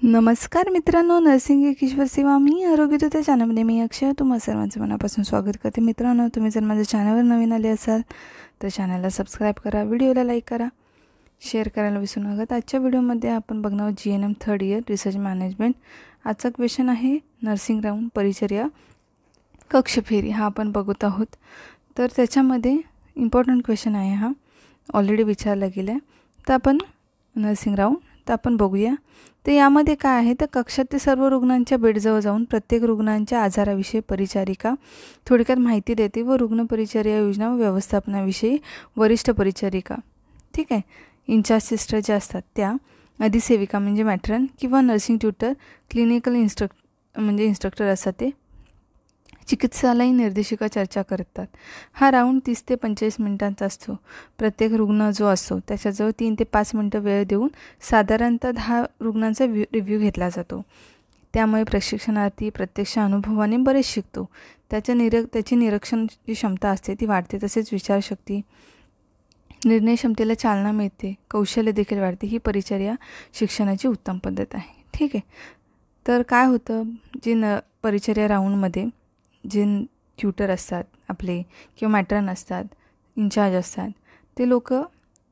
नमस्कार मित्रांनो, नर्सिंग एक ईश्वर सेवा मी आरोग्यदूत चॅनलमध्ये मी अक्षय तुम्हा सर्वांचं मनापासून स्वागत करते. मित्रांनो, तुम्ही जर माझ्या चॅनलवर नवीन आले असाल तर चॅनलला सबस्क्राईब करा, व्हिडिओला लाईक करा, शेअर करायला विसरू नका. आजच्या व्हिडिओमध्ये आपण बघणार आहोत GNM third year research management. आजचा क्वेश्चन आहे नर्सिंग राऊंड परिचर्या कक्ष फेरी. हा आपण बघत आहोत. तर त्याच्यामध्ये इम्पॉर्टंट क्वेश्चन आहे, हा ऑलरेडी विचारला गेला आहे. तर आपण नर्सिंग राऊंड तर आपण बघूया. तर यामध्ये काय आहे, तर कक्षातील सर्व रुग्णांच्या बेडजवळ जाऊन प्रत्येक रुग्णांच्या आजाराविषयी परिचारिका थोडक्यात माहिती देते व रुग्ण परिचर्या योजना व व्यवस्थापनाविषयी वरिष्ठ परिचारिका, ठीक आहे, इन्चार्ज सिस्टर ज्या असतात त्या, अधिसेविका म्हणजे मॅट्रन किंवा नर्सिंग ट्युटर, क्लिनिकल इन्स्ट्रक्टर असतात ते, चिकित्सालयीन निर्देशिका चर्चा करतात. हा राऊंड 30 ते 45 मिनिटांचा असतो. प्रत्येक रुग्ण जो असतो त्याच्याजवळ 3 ते 5 मिनिटं वेळ देऊन साधारणतः 10 रुग्णांचा रिव्ह्यू घेतला जातो. त्यामुळे प्रशिक्षणार्थी प्रत्यक्ष अनुभवाने बरेच शिकतो. त्याची निरीक्षणाची क्षमता असते ती वाढते. तसेच विचारशक्ती, निर्णय क्षमतेला चालना मिळते, कौशल्य देखील वाढते. ही परिचर्या शिक्षणाची उत्तम पद्धत आहे, ठीक आहे. तर काय होतं, जे परिचर्या राऊंडमध्ये जे ट्युटर असतात आपले किंवा मॅट्रन असतात, इन्चार्ज असतात, ते लोक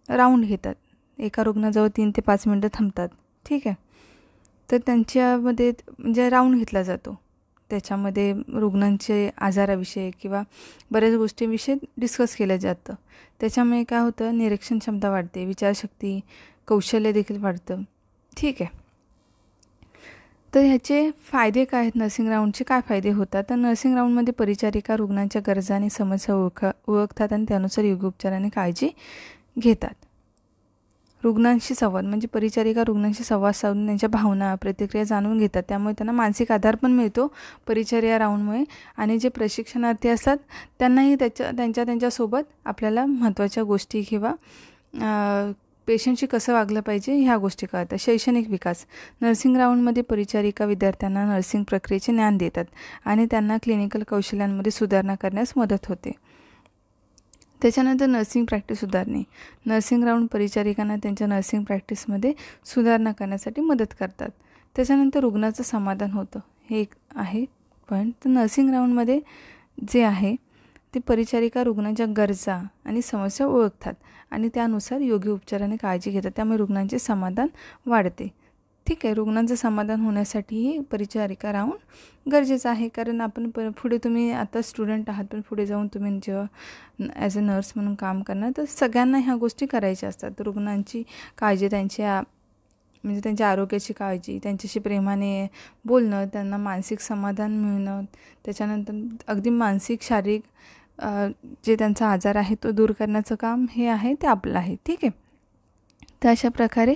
राऊंड घेतात. एका रुग्णाजवळ 3 ते 5 मिनटं थांबतात, ठीक आहे. तर त्यांच्यामध्ये म्हणजे राऊंड घेतला जातो. त्याच्यामध्ये रुग्णांचे आजाराविषयी किंवा बऱ्याच गोष्टींविषयी डिस्कस केलं जातं. त्याच्यामुळे काय होतं, निरीक्षण क्षमता वाढते, विचारशक्ती, कौशल्य देखील वाढतं, ठीक आहे. तर ह्याचे फायदे काय आहेत, नर्सिंग राऊंडचे काय फायदे होतात. तर नर्सिंग राऊंडमध्ये परिचारिका रुग्णांच्या गरजा आणि समस्या ओळखतात आणि त्यानुसार योग्य उपचाराने काळजी घेतात. रुग्णांशी संवाद म्हणजे परिचारिका रुग्णांशी संवाद साधून त्यांच्या भावना, प्रतिक्रिया जाणून घेतात. त्यामुळे त्यांना मानसिक आधार पण मिळतो परिचर्या राऊंडमुळे. आणि जे प्रशिक्षणार्थी असतात त्यांनाही त्यांच्यासोबत आपल्याला महत्त्वाच्या गोष्टी किंवा पेशंटशी कसं वागलं पाहिजे ह्या गोष्टी कळतात. शैक्षणिक विकास, नर्सिंग राऊंडमध्ये परिचारिका विद्यार्थ्यांना नर्सिंग प्रक्रियेचे ज्ञान देतात आणि त्यांना क्लिनिकल कौशल्यांमध्ये सुधारणा करण्यास मदत होते. त्याच्यानंतर नर्सिंग प्रॅक्टिस सुधारणे, नर्सिंग राऊंड परिचारिकांना त्यांच्या नर्सिंग प्रॅक्टिसमध्ये सुधारणा करण्यासाठी मदत करतात. त्याच्यानंतर रुग्णाचं समाधान होतं, हे एक आहे पॉईंट. तर नर्सिंग राऊंडमध्ये जे आहे ते परिचारिका रुग्णांच्या गरजा आणि समस्या ओळखतात आणि त्यानुसार योग्य उपचाराने काळजी घेतात. त्यामुळे रुग्णांचे समाधान वाढते, ठीक आहे. रुग्णांचं समाधान होण्यासाठीही परिचारिका राऊंड गरजेचं आहे. कारण आपण पुढे तुम्ही आता स्टुडंट आहात, पण पुढे जाऊन तुम्ही जेव्हा ॲज अ नर्स म्हणून काम करणार, तर सगळ्यांना ह्या गोष्टी करायच्या असतात. रुग्णांची काळजी, त्यांच्या आरोग्याची काळजी, त्यांच्याशी प्रेमाने बोलणं, त्यांना मानसिक समाधान मिळणं, त्याच्यानंतर अगदी मानसिक शारीरिक जे त्यांचा आजार आहे तो दूर करण्याचं काम हे आहे ते आपलं आहे, ठीक आहे. तर अशा प्रकारे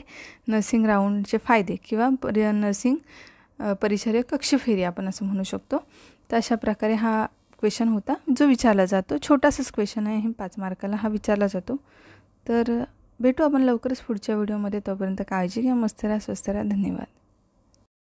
नर्सिंग राऊंडचे फायदे किंवा नर्सिंग परिचर्या कक्ष फेरी आपण असं म्हणू शकतो. तर अशा प्रकारे हा क्वेश्चन होता जो विचारला जातो. छोटासाच क्वेश्चन आहे, हे 5 मार्काला हा विचारला जातो. तर भेटू आपण लवकरच पुढच्या व्हिडिओमध्ये. तोपर्यंत काळजी घ्या, मस्त राहा, स्वस्थ राहा. धन्यवाद.